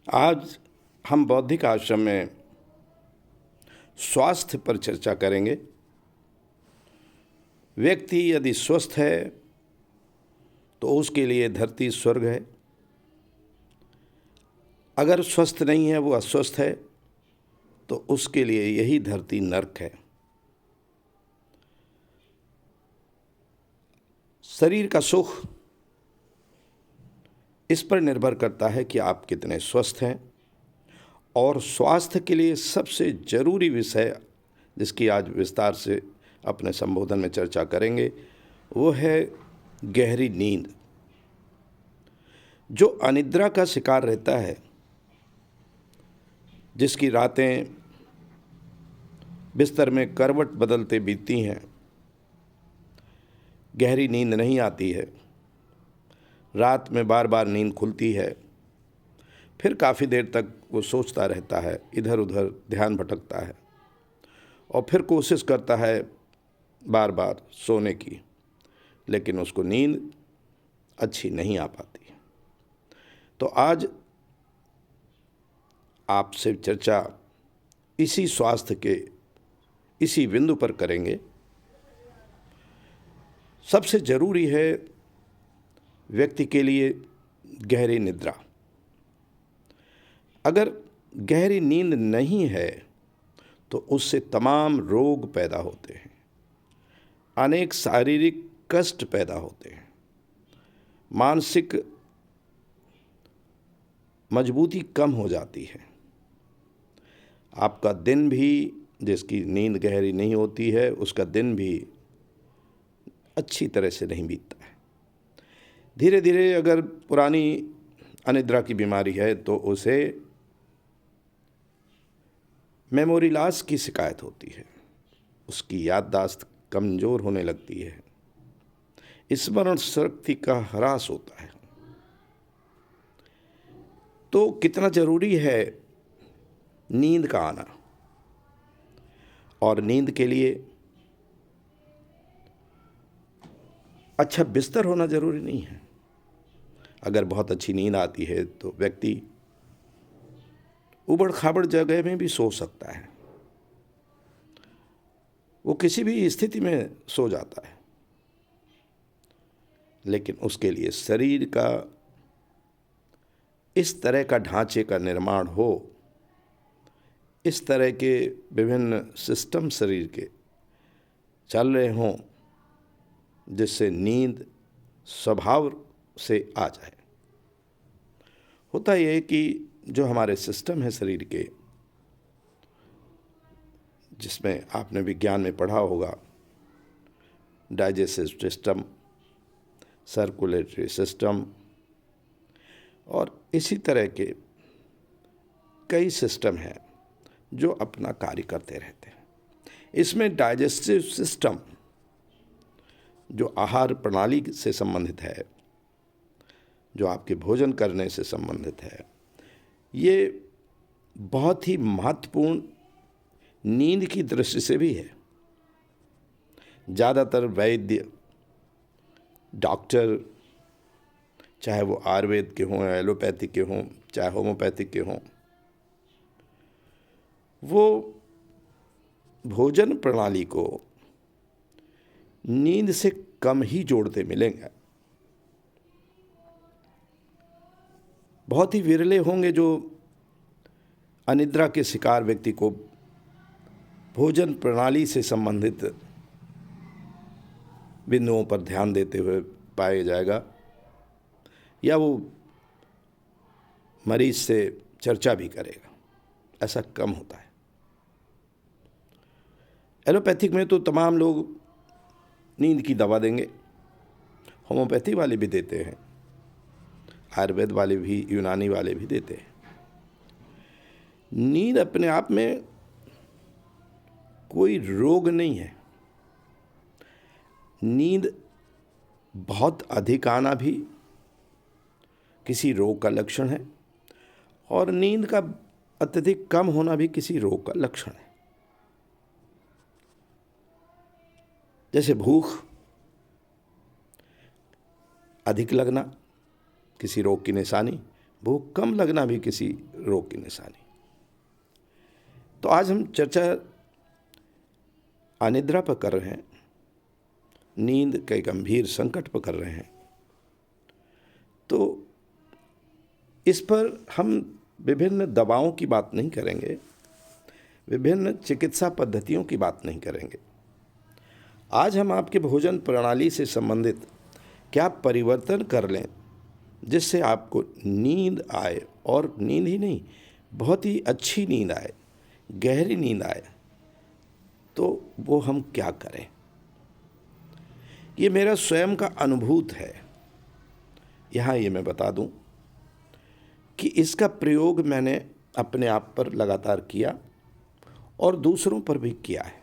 आज हम बौद्धिक आश्रम में स्वास्थ्य पर चर्चा करेंगे। व्यक्ति यदि स्वस्थ है तो उसके लिए धरती स्वर्ग है। अगर स्वस्थ नहीं है, वो अस्वस्थ है, तो उसके लिए यही धरती नरक है। शरीर का सुख इस पर निर्भर करता है कि आप कितने स्वस्थ हैं। और स्वास्थ्य के लिए सबसे जरूरी विषय जिसकी आज विस्तार से अपने संबोधन में चर्चा करेंगे, वो है गहरी नींद। जो अनिद्रा का शिकार रहता है, जिसकी रातें बिस्तर में करवट बदलते बीतती हैं, गहरी नींद नहीं आती है, रात में बार बार नींद खुलती है, फिर काफ़ी देर तक वो सोचता रहता है, इधर उधर ध्यान भटकता है और फिर कोशिश करता है बार बार सोने की, लेकिन उसको नींद अच्छी नहीं आ पाती। तो आज आपसे चर्चा इसी स्वास्थ्य के इसी बिंदु पर करेंगे। सबसे ज़रूरी है व्यक्ति के लिए गहरी निद्रा। अगर गहरी नींद नहीं है तो उससे तमाम रोग पैदा होते हैं, अनेक शारीरिक कष्ट पैदा होते हैं, मानसिक मजबूती कम हो जाती है। आपका दिन भी, जिसकी नींद गहरी नहीं होती है, उसका दिन भी अच्छी तरह से नहीं बीतता है। धीरे धीरे अगर पुरानी अनिद्रा की बीमारी है तो उसे मेमोरी लॉस की शिकायत होती है, उसकी याददाश्त कमज़ोर होने लगती है, स्मरण शक्ति का ह्रास होता है। तो कितना ज़रूरी है नींद का आना। और नींद के लिए अच्छा बिस्तर होना ज़रूरी नहीं है। अगर बहुत अच्छी नींद आती है तो व्यक्ति उबड़ खाबड़ जगह में भी सो सकता है, वो किसी भी स्थिति में सो जाता है। लेकिन उसके लिए शरीर का इस तरह का ढांचे का निर्माण हो, इस तरह के विभिन्न सिस्टम शरीर के चल रहे हों, जिससे नींद स्वभाव से आ जाए। होता यह है कि जो हमारे सिस्टम है शरीर के, जिसमें आपने विज्ञान में पढ़ा होगा, डाइजेस्टिव सिस्टम, सर्कुलेटरी सिस्टम और इसी तरह के कई सिस्टम हैं जो अपना कार्य करते रहते हैं। इसमें डाइजेस्टिव सिस्टम जो आहार प्रणाली से संबंधित है, जो आपके भोजन करने से संबंधित है, ये बहुत ही महत्वपूर्ण नींद की दृष्टि से भी है। ज़्यादातर वैद्य, डॉक्टर, चाहे वो आयुर्वेद के हों, एलोपैथिक के हों, चाहे होम्योपैथिक के हों, वो भोजन प्रणाली को नींद से कम ही जोड़ते मिलेंगे। बहुत ही विरले होंगे जो अनिद्रा के शिकार व्यक्ति को भोजन प्रणाली से संबंधित बिंदुओं पर ध्यान देते हुए पाया जाएगा, या वो मरीज से चर्चा भी करेगा। ऐसा कम होता है। एलोपैथिक में तो तमाम लोग नींद की दवा देंगे, होम्योपैथी वाले भी देते हैं, आयुर्वेद वाले भी, यूनानी वाले भी देते हैं। नींद अपने आप में कोई रोग नहीं है। नींद बहुत अधिक आना भी किसी रोग का लक्षण है, और नींद का अत्यधिक कम होना भी किसी रोग का लक्षण है। जैसे भूख अधिक लगना किसी रोग की निशानी, भूख कम लगना भी किसी रोग की निशानी। तो आज हम चर्चा अनिद्रा पर कर रहे हैं, नींद के गंभीर संकट पर कर रहे हैं। तो इस पर हम विभिन्न दवाओं की बात नहीं करेंगे, विभिन्न चिकित्सा पद्धतियों की बात नहीं करेंगे। आज हम आपके भोजन प्रणाली से संबंधित क्या परिवर्तन कर लें जिससे आपको नींद आए, और नींद ही नहीं, बहुत ही अच्छी नींद आए, गहरी नींद आए, तो वो हम क्या करें। ये मेरा स्वयं का अनुभूत है। यहाँ ये मैं बता दूं कि इसका प्रयोग मैंने अपने आप पर लगातार किया और दूसरों पर भी किया है,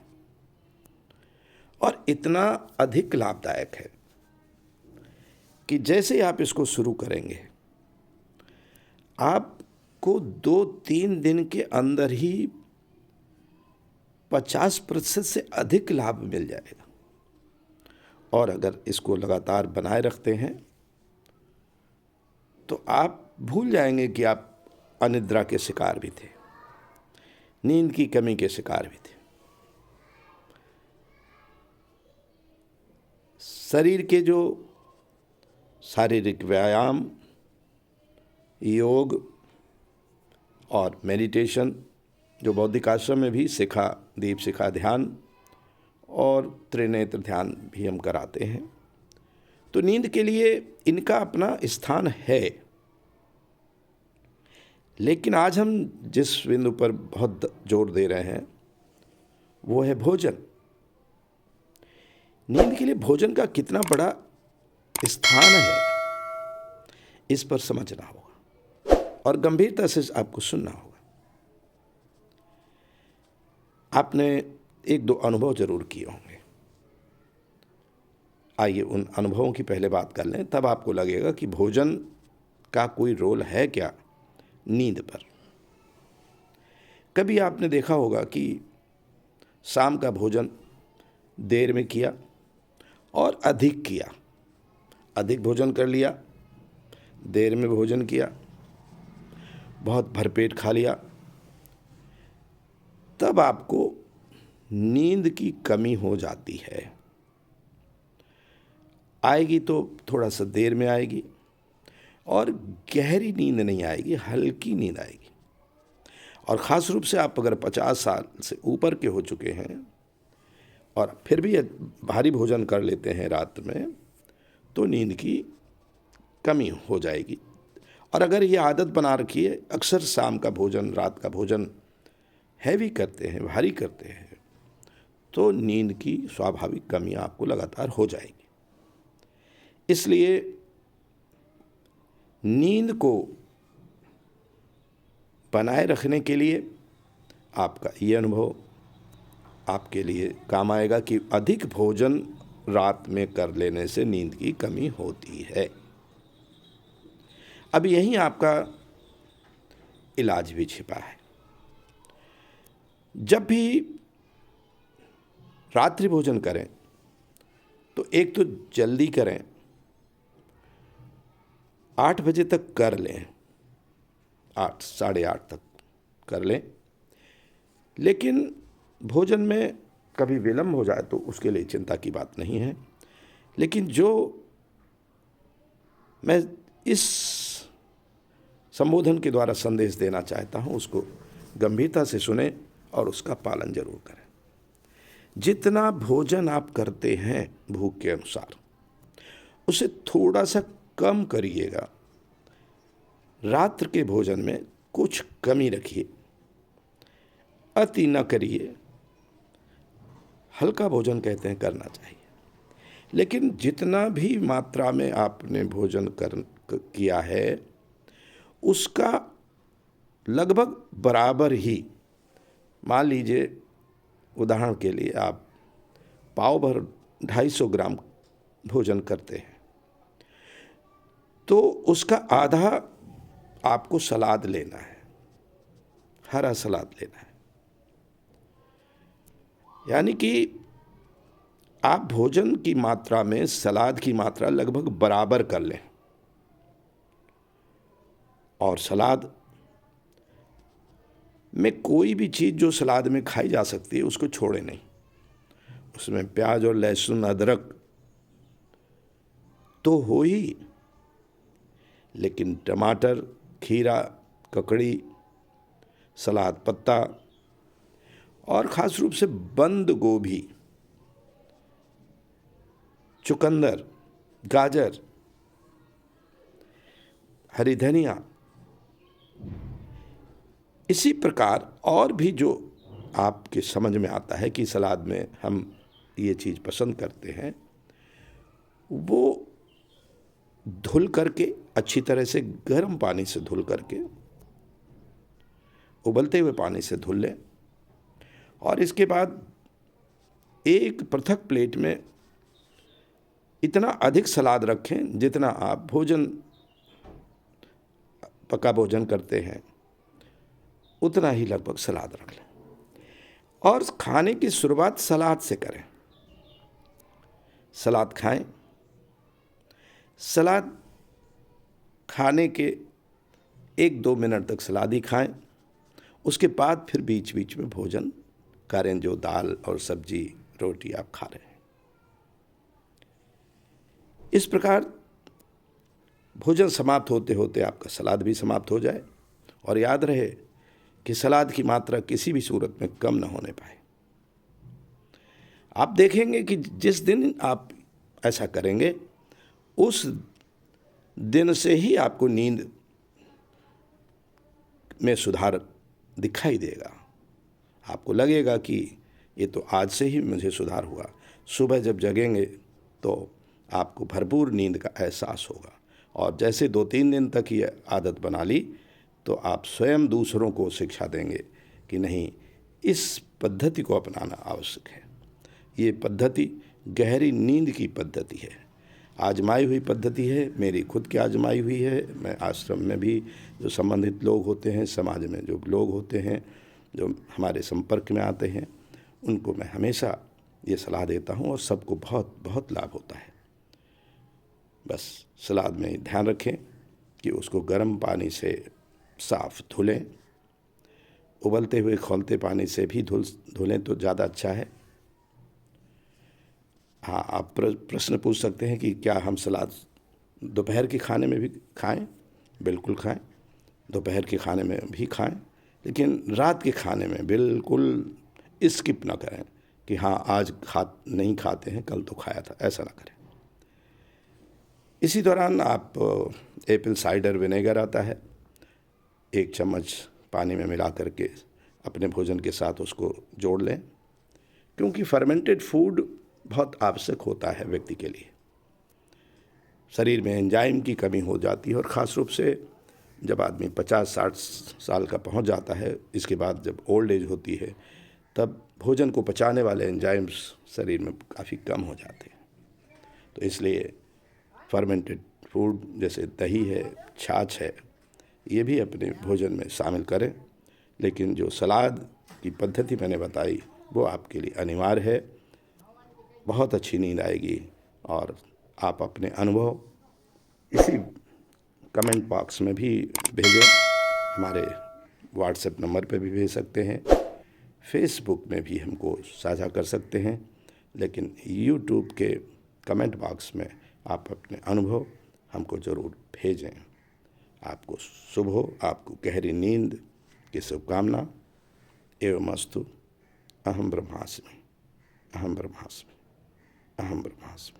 और इतना अधिक लाभदायक है कि जैसे ही आप इसको शुरू करेंगे, आपको 2-3 दिन के अंदर ही 50% से अधिक लाभ मिल जाएगा। और अगर इसको लगातार बनाए रखते हैं तो आप भूल जाएंगे कि आप अनिद्रा के शिकार भी थे, नींद की कमी के शिकार भी थे। शरीर के जो शारीरिक व्यायाम, योग और मेडिटेशन, जो बौद्धिक आश्रम में भी शिखा, दीप शिखा ध्यान और त्रिनेत्र ध्यान भी हम कराते हैं, तो नींद के लिए इनका अपना स्थान है। लेकिन आज हम जिस बिंदु पर बहुत जोर दे रहे हैं वो है भोजन। नींद के लिए भोजन का कितना बड़ा स्थान है, इस पर समझना होगा और गंभीरता से आपको सुनना होगा। आपने 1-2 अनुभव जरूर किए होंगे। आइए उन अनुभवों की पहले बात कर लें, तब आपको लगेगा कि भोजन का कोई रोल है क्या नींद पर। कभी आपने देखा होगा कि शाम का भोजन देर में किया और अधिक किया, अधिक भोजन कर लिया, देर में भोजन किया, बहुत भरपेट खा लिया, तब आपको नींद की कमी हो जाती है। आएगी तो थोड़ा सा देर में आएगी और गहरी नींद नहीं आएगी, हल्की नींद आएगी। और ख़ास रूप से आप अगर 50 साल से ऊपर के हो चुके हैं और फिर भी भारी भोजन कर लेते हैं रात में, तो नींद की कमी हो जाएगी। और अगर ये आदत बना रखी है, अक्सर शाम का भोजन, रात का भोजन हैवी करते हैं, भारी करते हैं, तो नींद की स्वाभाविक कमी आपको लगातार हो जाएगी। इसलिए नींद को बनाए रखने के लिए आपका ये अनुभव आपके लिए काम आएगा कि अधिक भोजन रात में कर लेने से नींद की कमी होती है। अब यहीं आपका इलाज भी छिपा है। जब भी रात्रि भोजन करें तो एक तो जल्दी करें, 8 बजे तक कर लें, 8 साढ़े 8 तक कर लें। लेकिन भोजन में कभी विलम्ब हो जाए तो उसके लिए चिंता की बात नहीं है। लेकिन जो मैं इस संबोधन के द्वारा संदेश देना चाहता हूँ, उसको गंभीरता से सुने और उसका पालन जरूर करें। जितना भोजन आप करते हैं भूख के अनुसार, उसे थोड़ा सा कम करिएगा। रात्र के भोजन में कुछ कमी रखिए, अति न करिए। हल्का भोजन कहते हैं करना चाहिए, लेकिन जितना भी मात्रा में आपने भोजन किया है उसका लगभग बराबर ही, मान लीजिए उदाहरण के लिए आप पाव भर 250 ग्राम भोजन करते हैं, तो उसका आधा आपको सलाद लेना है, हरा सलाद लेना है। यानी कि आप भोजन की मात्रा में सलाद की मात्रा लगभग बराबर कर लें। और सलाद में कोई भी चीज़ जो सलाद में खाई जा सकती है उसको छोड़े नहीं। उसमें प्याज और लहसुन अदरक तो हो ही, लेकिन टमाटर, खीरा, ककड़ी, सलाद पत्ता और ख़ास रूप से बंद गोभी, चुकंदर, गाजर, हरी धनिया, इसी प्रकार और भी जो आपके समझ में आता है कि सलाद में हम ये चीज़ पसंद करते हैं, वो धुल करके अच्छी तरह से गर्म पानी से धुल करके, उबलते हुए पानी से धुल लें और इसके बाद एक पृथक प्लेट में इतना अधिक सलाद रखें जितना आप पका भोजन करते हैं उतना ही लगभग सलाद रख लें और खाने की शुरुआत सलाद से करें। सलाद खाएं। सलाद खाने के 1-2 मिनट तक सलाद ही खाएं। उसके बाद फिर बीच बीच में भोजन करें, जो दाल और सब्जी रोटी आप खा रहे हैं। इस प्रकार भोजन समाप्त होते होते आपका सलाद भी समाप्त हो जाए। और याद रहे कि सलाद की मात्रा किसी भी सूरत में कम न होने पाए। आप देखेंगे कि जिस दिन आप ऐसा करेंगे उस दिन से ही आपको नींद में सुधार दिखाई देगा। आपको लगेगा कि ये तो आज से ही मुझे सुधार हुआ। सुबह जब जगेंगे तो आपको भरपूर नींद का एहसास होगा और जैसे 2-3 दिन तक ये आदत बना ली तो आप स्वयं दूसरों को शिक्षा देंगे कि नहीं, इस पद्धति को अपनाना आवश्यक है। ये पद्धति गहरी नींद की पद्धति है, आजमाई हुई पद्धति है, मेरी खुद की आजमाई हुई है। मैं आश्रम में भी जो संबंधित लोग होते हैं, समाज में जो लोग होते हैं, जो हमारे संपर्क में आते हैं, उनको मैं हमेशा ये सलाह देता हूँ और सबको बहुत बहुत लाभ होता है। बस सलाद में ध्यान रखें कि उसको गर्म पानी से साफ धुलें, उबलते हुए खौलते पानी से भी धुलें तो ज़्यादा अच्छा है। हाँ, आप प्रश्न पूछ सकते हैं कि क्या हम सलाद दोपहर के खाने में भी खाएं? बिल्कुल खाएं, दोपहर के खाने में भी खाएं, लेकिन रात के खाने में बिल्कुल स्किप ना करें कि हाँ आज नहीं खाते हैं, कल तो खाया था, ऐसा ना करें। इसी दौरान आप एप्पल साइडर विनेगर आता है, 1 चम्मच पानी में मिला करके अपने भोजन के साथ उसको जोड़ लें, क्योंकि फर्मेंटेड फूड बहुत आवश्यक होता है व्यक्ति के लिए। शरीर में एंजाइम की कमी हो जाती है और ख़ास रूप से जब आदमी 50-60 साल का पहुंच जाता है, इसके बाद जब ओल्ड एज होती है, तब भोजन को पचाने वाले एंजाइम्स शरीर में काफ़ी कम हो जाते हैं। तो इसलिए फर्मेंटेड फूड जैसे दही है, छाछ है, ये भी अपने भोजन में शामिल करें। लेकिन जो सलाद की पद्धति मैंने बताई वो आपके लिए अनिवार्य है। बहुत अच्छी नींद आएगी और आप अपने अनुभव इसी कमेंट बॉक्स में भी भेजें, हमारे व्हाट्सएप नंबर पे भी भेज सकते हैं, फेसबुक में भी हमको साझा कर सकते हैं, लेकिन यूट्यूब के कमेंट बॉक्स में आप अपने अनुभव हमको ज़रूर भेजें। आपको शुभ हो, आपको गहरी नींद की शुभकामना। एवमस्तु। अहम ब्रह्मास्मि, अहम ब्रह्मास्मि, अहम ब्रह्मास्मि।